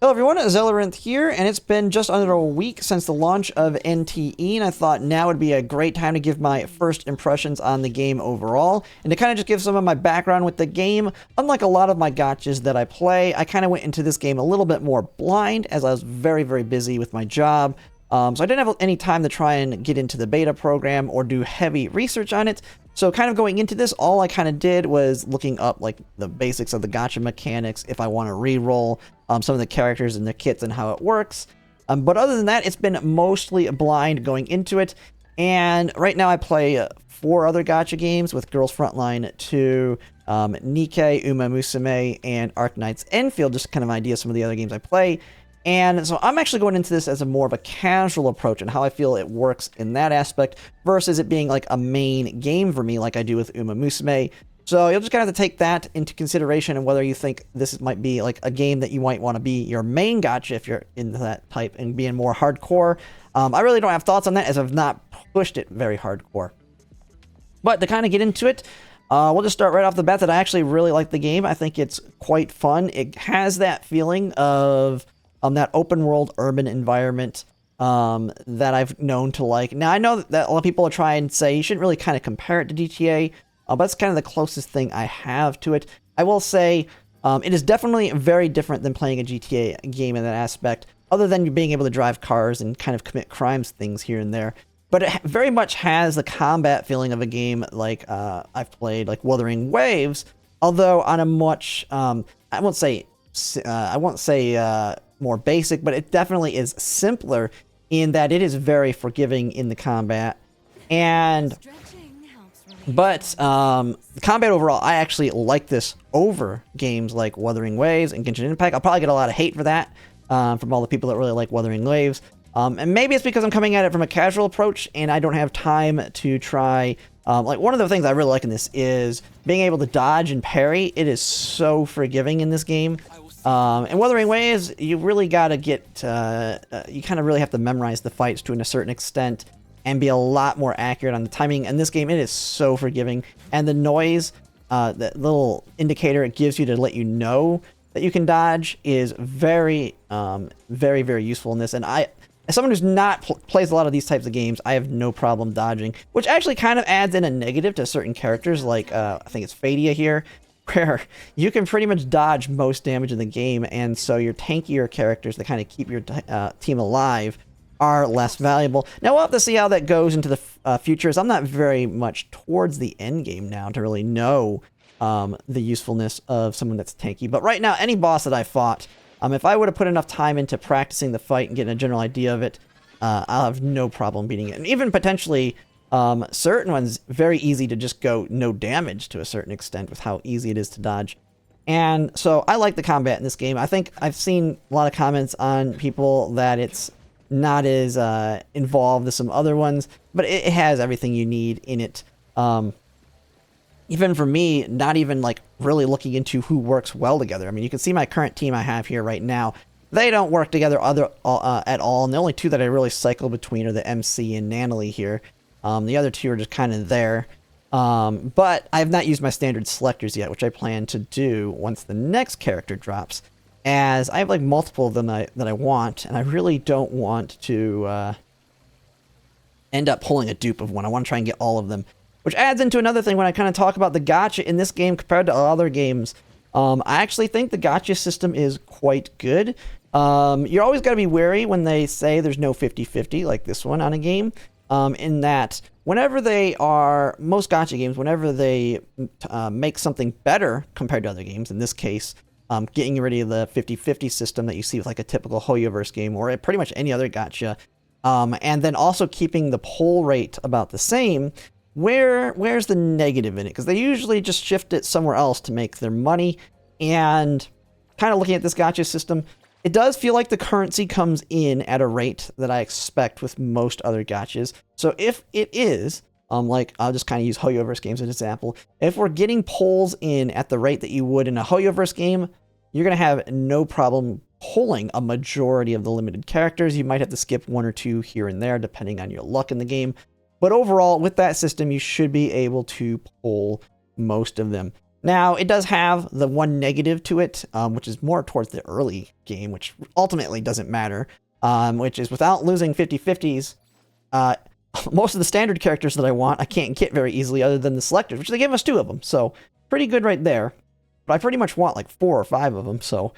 Hello everyone, Zelleranth here, and it's been just under a week since the launch of NTE, and I thought now would be a great time to give my first impressions on the game overall, and to kind of just give some of my background with the game. Unlike a lot of my gachas that I play, I kind of went into this game a little bit more blind, as I was very, very busy with my job. So I didn't have any time to try and get into the beta program or do heavy research on it. So kind of going into this, all I kind of did was looking up like the basics of the gacha mechanics, if I want to re-roll some of the characters and the kits and how it works. But other than that, it's been mostly blind going into it. And right now I play 4 other gacha games with Girls Frontline 2, Nikke, Uma Musume, and Arknight's Enfield, just kind of idea of some of the other games I play. And so I'm actually going into this as a more of a casual approach and how I feel it works in that aspect versus it being like a main game for me like I do with Uma Musume. So you'll just kind of have to take that into consideration and whether you think this might be like a game that you might want to be your main gacha if you're into that type and being more hardcore. I really don't have thoughts on that as I've not pushed it very hardcore. But to kind of get into it, we'll just start right off the bat that I actually really like the game. I think it's quite fun. It has that feeling of that open world urban environment that I've known to like. Now, I know that a lot of people will try and say you shouldn't really kind of compare it to GTA, but that's kind of the closest thing I have to it. I will say it is definitely very different than playing a GTA game in that aspect, other than you being able to drive cars and kind of commit crimes things here and there. But it very much has the combat feeling of a game like I've played, like Wuthering Waves, although on a much, I won't say more basic, but it definitely is simpler in that it is very forgiving in the combat. But the combat overall, I actually like this over games like Wuthering Waves and Genshin Impact. I'll probably get a lot of hate for that from all the people that really like Wuthering Waves. And maybe it's because I'm coming at it from a casual approach and I don't have time to try. Like one of the things I really like in this is being able to dodge and parry. It is so forgiving in this game. And Wuthering Waves, you really gotta get, you kind of really have to memorize the fights to a certain extent and be a lot more accurate on the timing. In this game, it is so forgiving. And the noise, that little indicator it gives you to let you know that you can dodge is very, very, very useful in this. And as someone who's not plays a lot of these types of games, I have no problem dodging, which actually kind of adds in a negative to certain characters, like, I think it's Fadia here, where you can pretty much dodge most damage in the game, and so your tankier characters that kind of keep your team alive are less valuable. Now we'll have to see how that goes into the future, as I'm not very much towards the end game now to really know the usefulness of someone that's tanky. But right now, any boss that I fought, if I would have put enough time into practicing the fight and getting a general idea of it, I'll have no problem beating it. And even potentially certain ones, very easy to just go no damage to a certain extent with how easy it is to dodge. And so I like the combat in this game. I think I've seen a lot of comments on people that it's not as involved as some other ones, but it has everything you need in it. Even for me, not even like really looking into who works well together. I mean, you can see my current team I have here right now. They don't work together at all, and the only two that I really cycle between are the MC and Nanalie here. The other two are just kind of there. But I have not used my standard selectors yet, which I plan to do once the next character drops, as I have like multiple of them that I want, and I really don't want to end up pulling a dupe of one. I want to try and get all of them, which adds into another thing when I kind of talk about the gacha in this game compared to other games. I actually think the gacha system is quite good. You're always got to be wary when they say there's no 50-50 like this one on a game. In that whenever most gacha games, whenever they make something better compared to other games, in this case, getting rid of the 50-50 system that you see with like a typical Hoyoverse game or pretty much any other gacha, and then also keeping the pull rate about the same, where's the negative in it? Because they usually just shift it somewhere else to make their money. And kind of looking at this gacha system, it does feel like the currency comes in at a rate that I expect with most other gachas. So if it is, like I'll just kind of use Hoyoverse games as an example. If we're getting pulls in at the rate that you would in a Hoyoverse game, you're going to have no problem pulling a majority of the limited characters. You might have to skip 1 or 2 here and there, depending on your luck in the game. But overall, with that system, you should be able to pull most of them. Now, it does have the one negative to it, which is more towards the early game, which ultimately doesn't matter, which is without losing 50/50s, most of the standard characters that I want, I can't get very easily other than the selectors, which they gave us 2 of them, so pretty good right there. But I pretty much want like 4 or 5 of them, so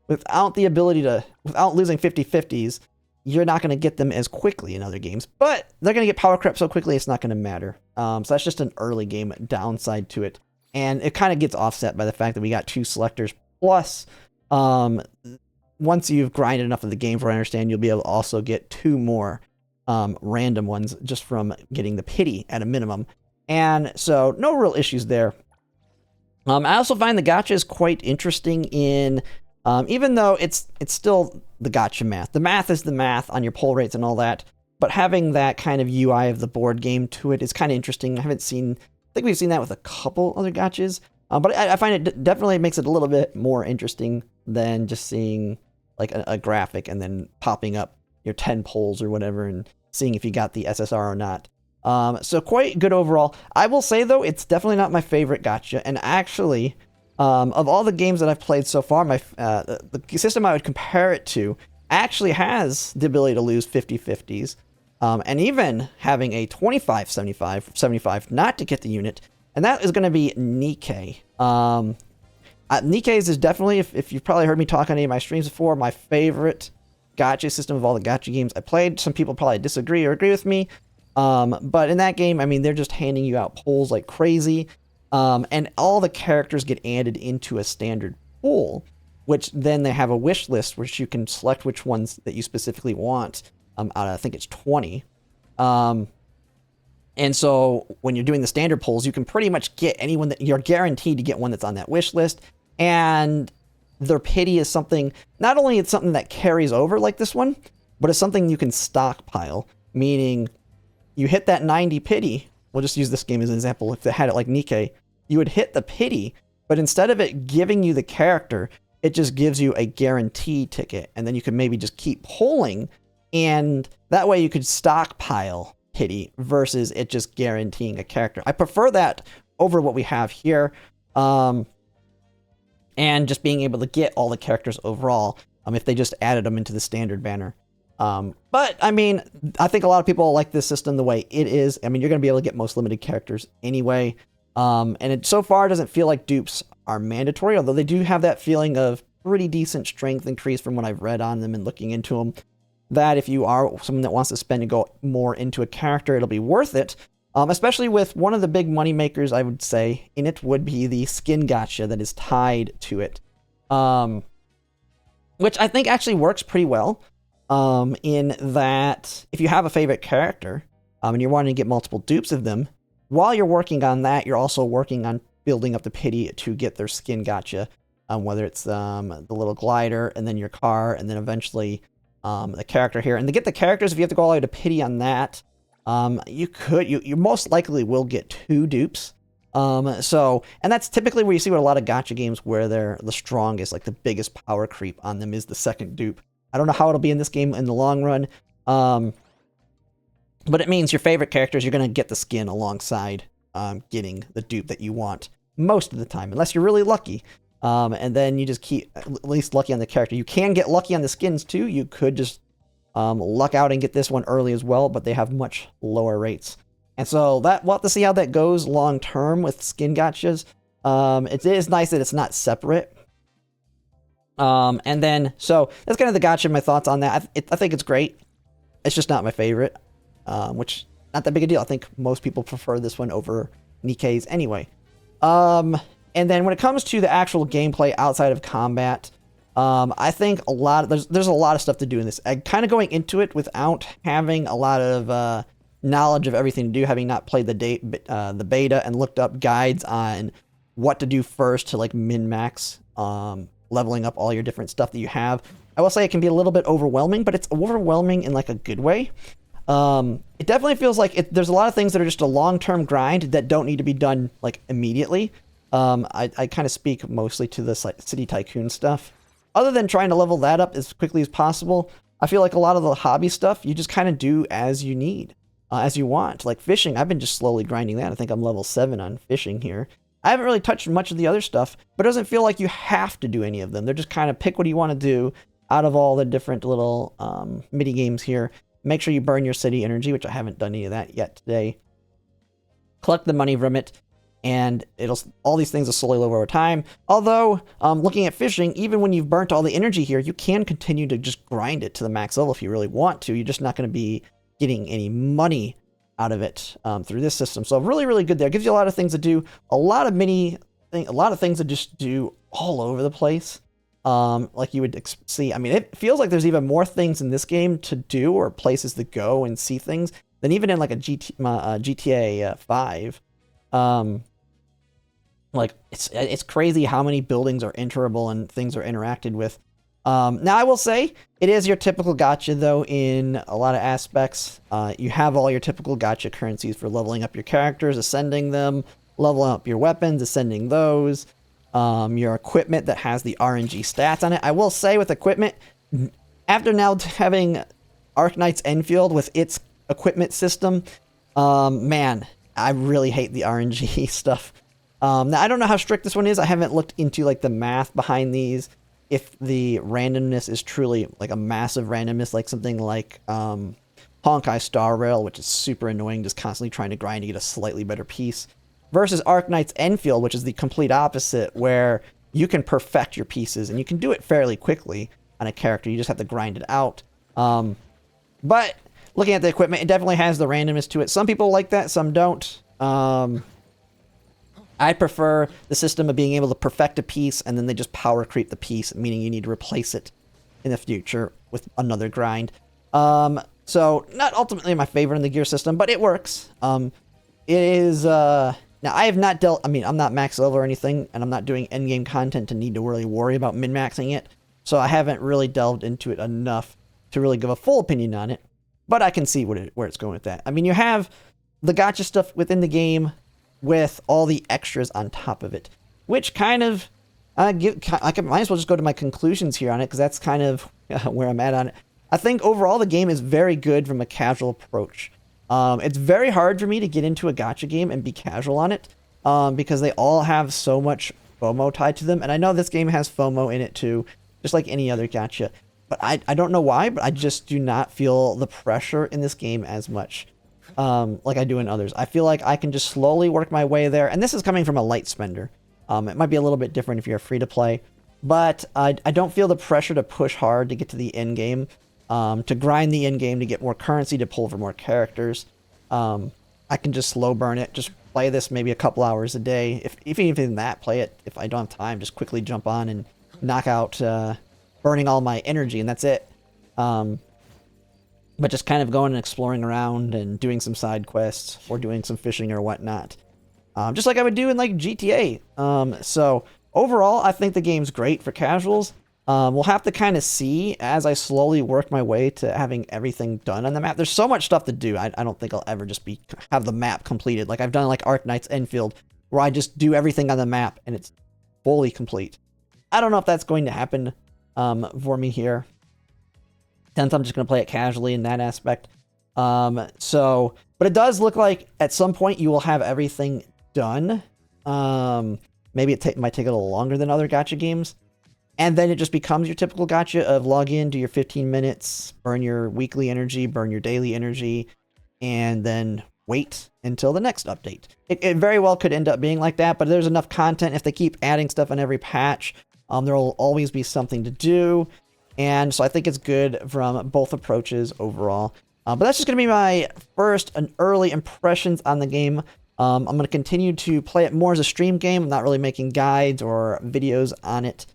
without the ability to, without losing 50/50s, you're not going to get them as quickly in other games, but they're going to get power crept so quickly it's not going to matter. So that's just an early game downside to it. And it kind of gets offset by the fact that we got 2 selectors. Plus, once you've grinded enough of the game, from what I understand, you'll be able to also get 2 more random ones just from getting the pity at a minimum. And so, no real issues there. I also find the gacha is quite interesting in, even though it's still the gacha math. The math is the math on your pull rates and all that, but having that kind of UI of the board game to it is kind of interesting. I think we've seen that with a couple other gachas, but I find it definitely makes it a little bit more interesting than just seeing like a graphic and then popping up your 10 polls or whatever and seeing if you got the SSR or not. So quite good overall. I will say though, it's definitely not my favorite gacha, and actually, of all the games that I've played so far, the system I would compare it to actually has the ability to lose 50/50s. And even having a 25/75 not to get the unit, and that is going to be Nikkei. Nikkei's is definitely, if you've probably heard me talk on any of my streams before, my favorite gacha system of all the gacha games I played. Some people probably disagree or agree with me, but in that game, I mean, they're just handing you out pulls like crazy, and all the characters get added into a standard pool, which then they have a wish list which you can select which ones that you specifically want. Out of, I think it's 20. And so when you're doing the standard polls, you can pretty much get anyone that you're guaranteed to get one that's on that wish list. And their pity is something, not only it's something that carries over like this one, but it's something you can stockpile, meaning you hit that 90 pity. We'll just use this game as an example. If they had it like Nikkei, you would hit the pity, but instead of it giving you the character, it just gives you a guarantee ticket. And then you can maybe just keep pulling, and that way you could stockpile pity versus it just guaranteeing a character. I prefer that over what we have here. And just being able to get all the characters overall, if they just added them into the standard banner. But I mean, I think a lot of people like this system the way it is. I mean, you're going to be able to get most limited characters anyway. And it so far doesn't feel like dupes are mandatory, although they do have that feeling of pretty decent strength increase from what I've read on them and looking into them. That if you are someone that wants to spend and go more into a character, it'll be worth it. Especially with one of the big money makers, I would say, in it would be the skin gacha that is tied to it. Which I think actually works pretty well. In that if you have a favorite character, and you're wanting to get multiple dupes of them, while you're working on that, you're also working on building up the pity to get their skin gacha. Whether it's the little glider, and then your car, and then eventually the character here. And to get the characters, if you have to go all the way to pity on that, you most likely will get 2 dupes. And that's typically where you see what a lot of gacha games where they're the strongest, like the biggest power creep on them is the second dupe. I don't know how it'll be in this game in the long run. But it means your favorite characters, you're going to get the skin alongside getting the dupe that you want most of the time, unless you're really lucky. And then you just keep at least lucky on the character. You can get lucky on the skins too. You could just luck out and get this one early as well, but they have much lower rates. And so we'll have to see how that goes long term with skin gachas. It is nice that it's not separate. And then, so that's kind of the gacha, my thoughts on that. I think it's great. It's just not my favorite, which not that big a deal. I think most people prefer this one over Nikkei's anyway. And then when it comes to the actual gameplay outside of combat, I think there's a lot of stuff to do in this. Kind of going into it without having a lot of knowledge of everything to do, having not played the beta and looked up guides on what to do first to like min-max leveling up all your different stuff that you have. I will say it can be a little bit overwhelming, but it's overwhelming in like a good way. It definitely feels like there's a lot of things that are just a long-term grind that don't need to be done like immediately. I kind of speak mostly to this like City Tycoon stuff. Other than trying to level that up as quickly as possible, I feel like a lot of the hobby stuff you just kind of do as you need, as you want. Like fishing, I've been just slowly grinding that. I think I'm level 7 on fishing here. I haven't really touched much of the other stuff, but it doesn't feel like you have to do any of them. They're just kind of pick what you want to do out of all the different little mini games here. Make sure you burn your city energy, which I haven't done any of that yet today. Collect the money from it, and all these things will slowly lower over time. Although, looking at fishing, even when you've burnt all the energy here, you can continue to just grind it to the max level if you really want to. You're just not going to be getting any money out of it through this system. So really, really good there. It gives you a lot of things to do, a lot of things to just do all over the place. Like you would see. I mean, it feels like there's even more things in this game to do or places to go and see things than even in like a GTA 5. Like it's crazy how many buildings are enterable and things are interacted with. Now I will say it is your typical gacha though in a lot of aspects. You have all your typical gacha currencies for leveling up your characters, ascending them, leveling up your weapons, ascending those. Your equipment that has the RNG stats on it. I will say with equipment, after now having Arknight's Enfield with its equipment system, man, I really hate the RNG stuff. Now I don't know how strict this one is. I haven't looked into like the math behind these. If the randomness is truly like a massive randomness, like something like Honkai Star Rail, which is super annoying, just constantly trying to grind to get a slightly better piece, versus Arknight's Enfield, which is the complete opposite, where you can perfect your pieces and you can do it fairly quickly on a character. You just have to grind it out. But looking at the equipment, it definitely has the randomness to it. Some people like that, some don't. I prefer the system of being able to perfect a piece and then they just power creep the piece, meaning you need to replace it in the future with another grind. So not ultimately my favorite in the gear system, but it works. It is, now I have not I'm not max level or anything, and I'm not doing endgame content to need to really worry about min-maxing it. So I haven't really delved into it enough to really give a full opinion on it, but I can see where it's going with that. I mean, you have the gacha stuff within the game with all the extras on top of it, which kind of I might as well just go to my conclusions here on it, because that's kind of where I'm at on it. I think overall the game is very good from a casual approach. It's very hard for me to get into a gacha game and be casual on it, because they all have so much FOMO tied to them, and I know this game has FOMO in it too, just like any other gacha. But I don't know why, but I just do not feel the pressure in this game as much like I do in others. I feel like I can just slowly work my way there, and this is coming from a light spender. It might be a little bit different if you're free to play, but I don't feel the pressure to push hard to get to the end game, to grind the end game, to get more currency, to pull for more characters. I can just slow burn it, just play this maybe a couple hours a day. If even that, play it. If I don't have time, just quickly jump on and knock out burning all my energy, and that's it. But just kind of going and exploring around and doing some side quests or doing some fishing or whatnot. Just like I would do in like GTA. So overall, I think the game's great for casuals. We'll have to kind of see as I slowly work my way to having everything done on the map. There's so much stuff to do. I don't think I'll ever just have the map completed. Like I've done like Arknight's Enfield, where I just do everything on the map and it's fully complete. I don't know if that's going to happen for me here, since I'm just going to play it casually in that aspect. But it does look like at some point you will have everything done. Maybe it might take a little longer than other gacha games. And then it just becomes your typical gacha of log in, do your 15 minutes, burn your weekly energy, burn your daily energy, and then wait until the next update. It very well could end up being like that, but there's enough content. If they keep adding stuff on every patch, there will always be something to do. And so I think it's good from both approaches overall. But that's just going to be my first and early impressions on the game. I'm going to continue to play it more as a stream game. I'm not really making guides or videos on it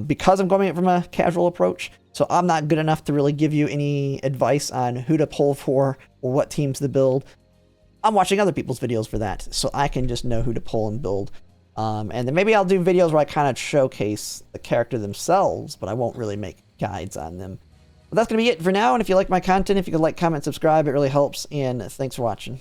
because I'm going from a casual approach. So I'm not good enough to really give you any advice on who to pull for or what teams to build. I'm watching other people's videos for that, so I can just know who to pull and build. And then maybe I'll do videos where I kind of showcase the character themselves, but I won't really make guides on them. But that's going to be it for now, and if you like my content, if you could like, comment, subscribe, it really helps, and thanks for watching.